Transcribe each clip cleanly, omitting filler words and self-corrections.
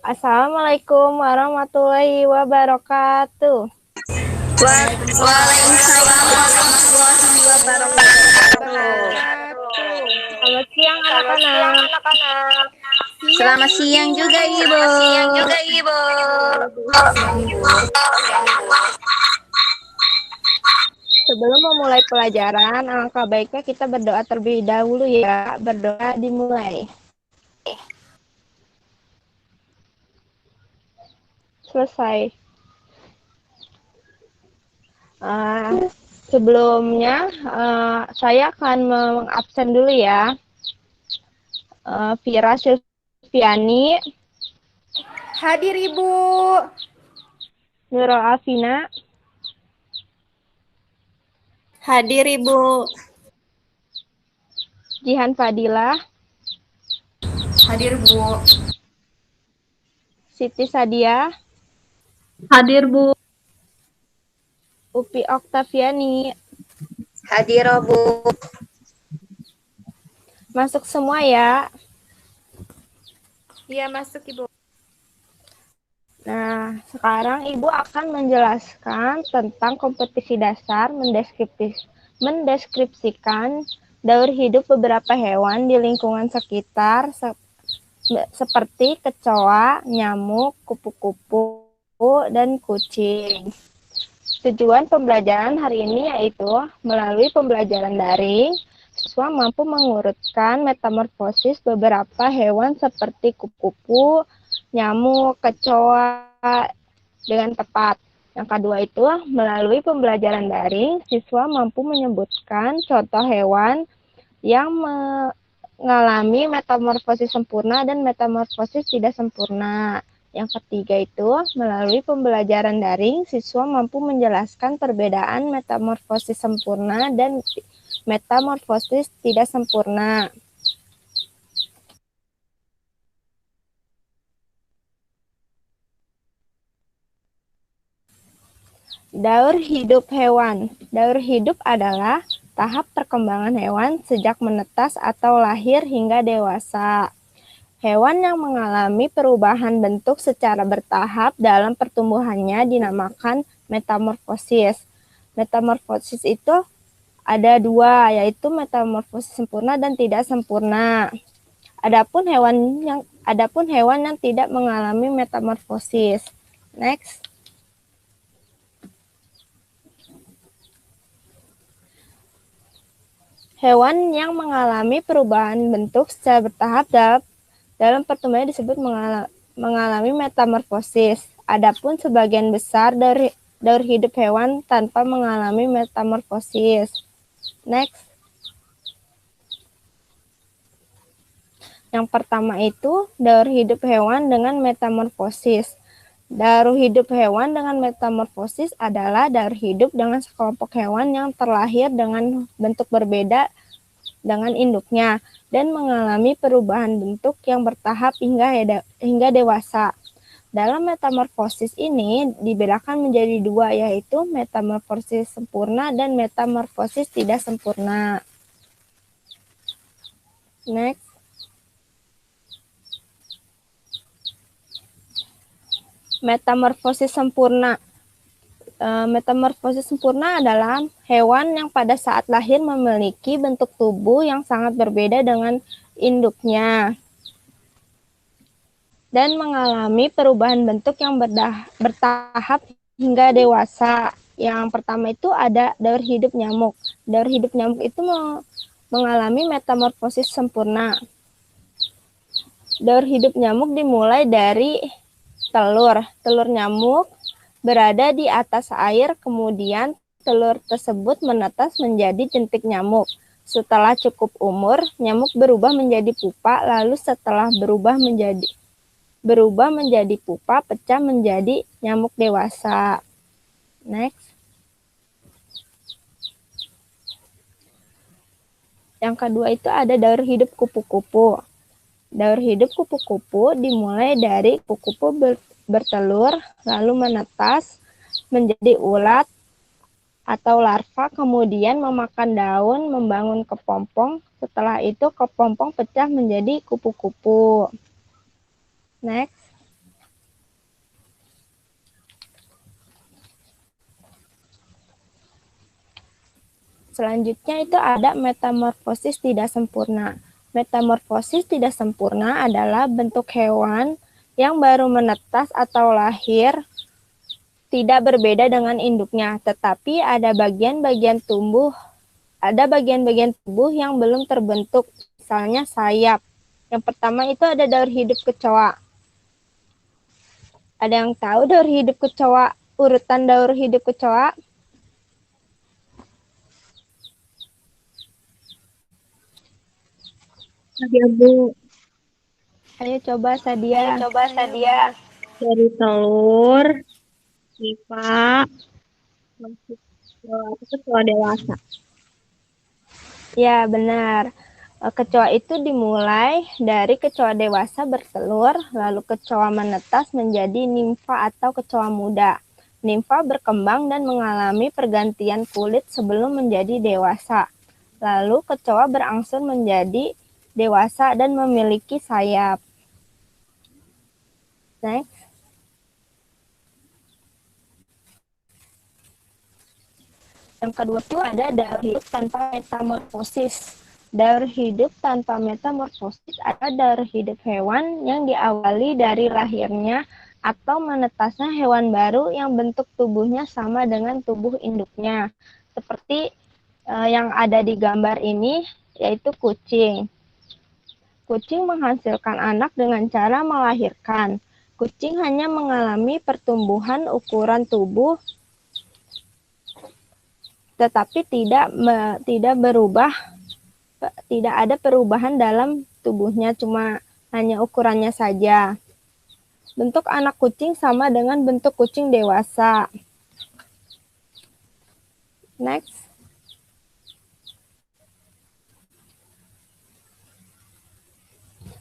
Assalamualaikum warahmatullahi wabarakatuh. Waalaikumsalam warahmatullahi wabarakatuh. Selamat siang anak-anak. Selamat siang juga Ibu. Sebelum memulai pelajaran, alangkah baiknya kita berdoa terlebih dahulu ya. Berdoa dimulai. Selesai. Sebelumnya, saya akan mengabsen dulu ya. Vira Silviani, Hadir Ibu. Nurul Alvina, Hadir Ibu. Jihan Fadila, Hadir Bu. Siti Sadia, Hadir Bu. Upi Oktaviani. Hadir Bu. Masuk semua ya. Iya, masuk Ibu. Nah, sekarang Ibu akan menjelaskan tentang kompetisi dasar, mendeskripsikan daur hidup beberapa hewan di lingkungan sekitar seperti kecoa, nyamuk, kupu-kupu, dan kucing. Tujuan pembelajaran hari ini yaitu melalui pembelajaran daring, siswa mampu mengurutkan metamorfosis beberapa hewan seperti kupu-kupu, nyamuk, kecoa dengan tepat. Yang kedua itu, melalui pembelajaran daring, siswa mampu menyebutkan contoh hewan yang mengalami metamorfosis sempurna dan metamorfosis tidak sempurna. Yang ketiga itu, melalui pembelajaran daring, siswa mampu menjelaskan perbedaan metamorfosis sempurna dan metamorfosis tidak sempurna. Daur hidup hewan. Daur hidup adalah tahap perkembangan hewan sejak menetas atau lahir hingga dewasa. Hewan yang mengalami perubahan bentuk secara bertahap dalam pertumbuhannya dinamakan metamorfosis. Metamorfosis itu ada dua, yaitu metamorfosis sempurna dan tidak sempurna. Adapun hewan yang tidak mengalami metamorfosis. Next. Hewan yang mengalami perubahan bentuk secara bertahap dalam pertumbuhannya disebut mengalami metamorfosis. Adapun sebagian besar dari daur hidup hewan tanpa mengalami metamorfosis. Next. Yang pertama itu daur hidup hewan dengan metamorfosis. Daur hidup hewan dengan metamorfosis adalah daur hidup dengan sekelompok hewan yang terlahir dengan bentuk berbeda dengan induknya dan mengalami perubahan bentuk yang bertahap hingga dewasa. Dalam metamorfosis ini dibedakan menjadi dua, yaitu metamorfosis sempurna dan metamorfosis tidak sempurna. Next. Metamorfosis sempurna. Metamorfosis sempurna adalah hewan yang pada saat lahir memiliki bentuk tubuh yang sangat berbeda dengan induknya dan mengalami perubahan bentuk yang bertahap hingga dewasa. Yang pertama itu ada daur hidup nyamuk. Daur hidup nyamuk itu mengalami metamorfosis sempurna. Daur hidup nyamuk dimulai dari telur. Telur nyamuk berada di atas air, kemudian telur tersebut menetas menjadi jentik nyamuk. Setelah cukup umur, nyamuk berubah menjadi pupa, lalu setelah berubah menjadi pupa, pecah menjadi nyamuk dewasa. Next. Yang kedua itu ada daur hidup kupu-kupu. Daur hidup kupu-kupu dimulai dari kupu-kupu bertelur, lalu menetas menjadi ulat atau larva, kemudian memakan daun, membangun kepompong. Setelah itu kepompong pecah menjadi kupu-kupu. Next. Selanjutnya itu ada metamorfosis tidak sempurna. Metamorfosis tidak sempurna adalah bentuk hewan yang baru menetas atau lahir tidak berbeda dengan induknya, tetapi ada bagian-bagian tubuh yang belum terbentuk, misalnya sayap. Yang pertama itu ada daur hidup kecoa. Ada yang tahu daur hidup kecoa, urutan daur hidup kecoa? Ada Bu. Ayo coba Sadia. Dari telur, pipa, masuk ke kecoa dewasa. Ya, benar. Kecoa itu dimulai dari kecoa dewasa bertelur, lalu kecoa menetas menjadi nimfa atau kecoa muda. Nimfa berkembang dan mengalami pergantian kulit sebelum menjadi dewasa. Lalu kecoa berangsur menjadi dewasa dan memiliki sayap. Next. Yang kedua itu ada daur hidup tanpa metamorfosis. Daur hidup tanpa metamorfosis adalah daur hidup hewan yang diawali dari lahirnya atau menetasnya hewan baru yang bentuk tubuhnya sama dengan tubuh induknya. Seperti yang ada di gambar ini, yaitu kucing. Kucing menghasilkan anak dengan cara melahirkan. Kucing hanya mengalami pertumbuhan ukuran tubuh tetapi tidak berubah, tidak ada perubahan dalam tubuhnya, cuma hanya ukurannya saja. Bentuk anak kucing sama dengan bentuk kucing dewasa. Next.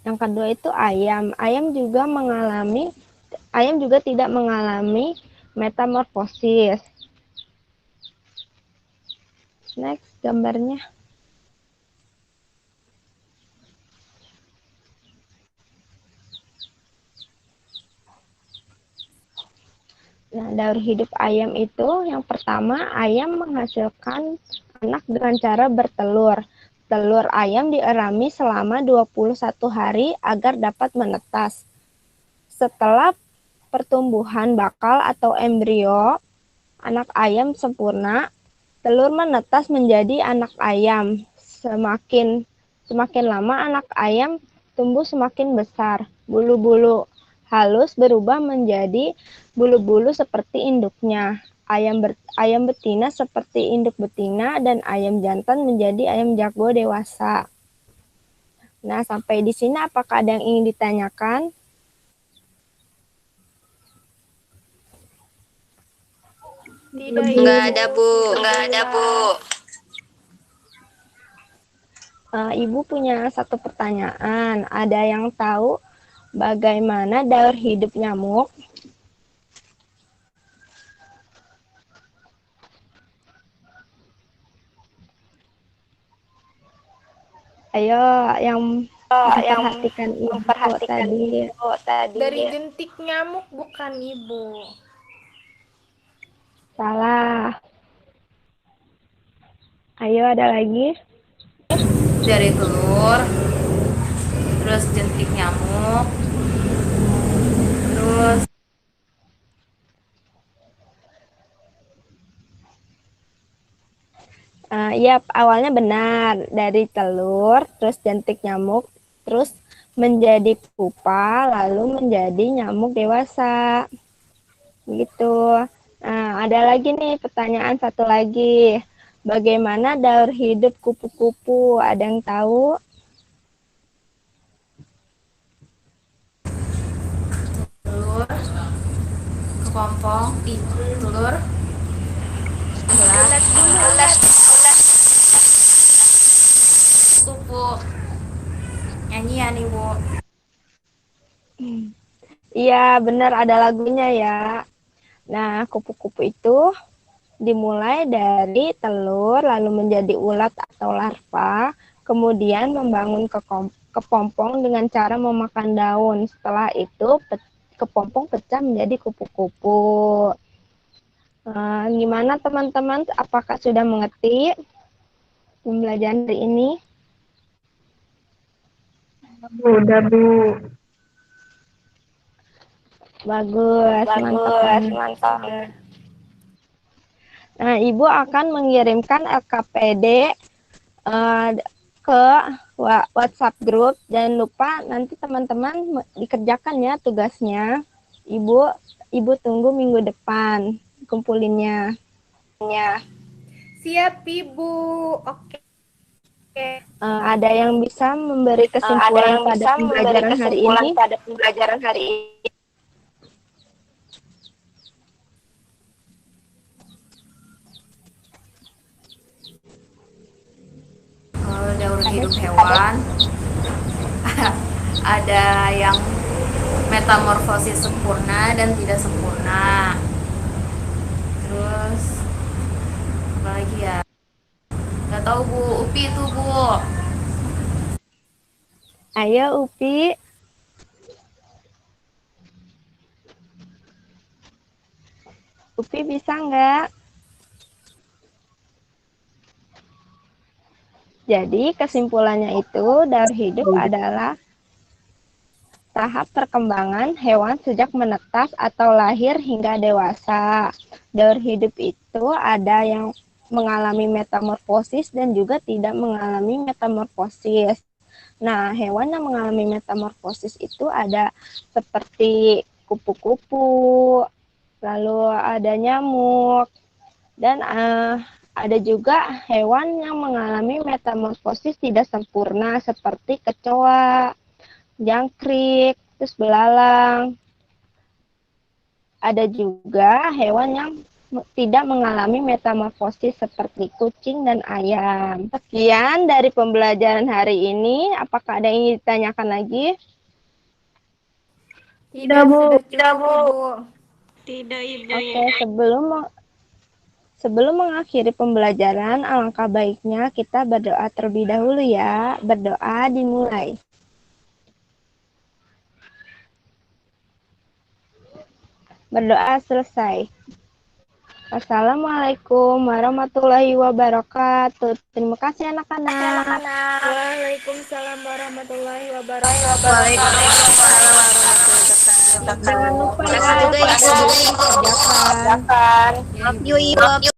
Yang kedua itu ayam. Ayam juga tidak mengalami metamorfosis. Next, gambarnya. Nah, daur hidup ayam itu yang pertama, ayam menghasilkan anak dengan cara bertelur. Telur ayam dierami selama 21 hari agar dapat menetas. Setelah pertumbuhan bakal atau embrio, anak ayam sempurna, telur menetas menjadi anak ayam. Semakin lama anak ayam tumbuh semakin besar. Bulu-bulu halus berubah menjadi bulu-bulu seperti induknya. Ayam betina seperti induk betina dan ayam jantan menjadi ayam jago dewasa. Nah, sampai di sini apakah ada yang ingin ditanyakan? Enggak ada, Bu. Ibu punya satu pertanyaan. Ada yang tahu bagaimana daur hidup nyamuk? Ayo, yang memperhatikan ibu tadi. Dari jentik nyamuk bukan Ibu. Salah. Ayo, ada lagi. Dari telur, terus jentik nyamuk, terus Iya, awalnya benar. Dari telur, terus jentik nyamuk, terus menjadi pupa, lalu menjadi nyamuk dewasa. Gitu. Nah, ada lagi nih pertanyaan satu lagi. Bagaimana daur hidup kupu-kupu? Ada yang tahu? telur, kepompong, telur, ulas, kupu, nyanyian Ibu. Iya, benar ada lagunya ya. Nah, kupu-kupu itu dimulai dari telur, lalu menjadi ulat atau larva, kemudian membangun kepompong dengan cara memakan daun. Setelah itu, kepompong pecah menjadi kupu-kupu. Gimana teman-teman? Apakah sudah mengerti? pembelajaran hari ini? Udah, Bu. Bagus, mantap. Mantap. Nah, Ibu akan mengirimkan LKPD ke WhatsApp grup. Jangan lupa nanti teman-teman dikerjakan ya tugasnya. Ibu tunggu minggu depan kumpulinnya. Siap, Ibu. Oke. Ada yang bisa memberi kesimpulan pada pembelajaran hari ini? Daur hidup hewan. Ada yang metamorfosis sempurna dan tidak sempurna. Terus apa lagi ya? Gak tahu Bu. Upi itu Bu. Ayo Upi. Upi bisa nggak? Jadi kesimpulannya itu daur hidup adalah tahap perkembangan hewan sejak menetas atau lahir hingga dewasa. Daur hidup itu ada yang mengalami metamorfosis dan juga tidak mengalami metamorfosis. Nah, hewan yang mengalami metamorfosis itu ada seperti kupu-kupu, lalu ada nyamuk, dan ada juga hewan yang mengalami metamorfosis tidak sempurna seperti kecoa, jangkrik, terus belalang. Ada juga hewan yang tidak mengalami metamorfosis seperti kucing dan ayam. Sekian dari pembelajaran hari ini. Apakah ada yang ingin ditanyakan lagi? Tidak, Bu. Tidak, Bu. Tidak, Ibu. Oke, sebelum mengakhiri pembelajaran, alangkah baiknya kita berdoa terlebih dahulu ya. Berdoa dimulai. Berdoa selesai. Assalamualaikum warahmatullahi wabarakatuh. Terima kasih anak-anak. Waalaikumsalam warahmatullahi wabarakatuh. Waalaikumsalam warahmatullahi wabarakatuh. Jangan lupa Terima kasih juga Ibu. kerjakan. Love you, Ibu.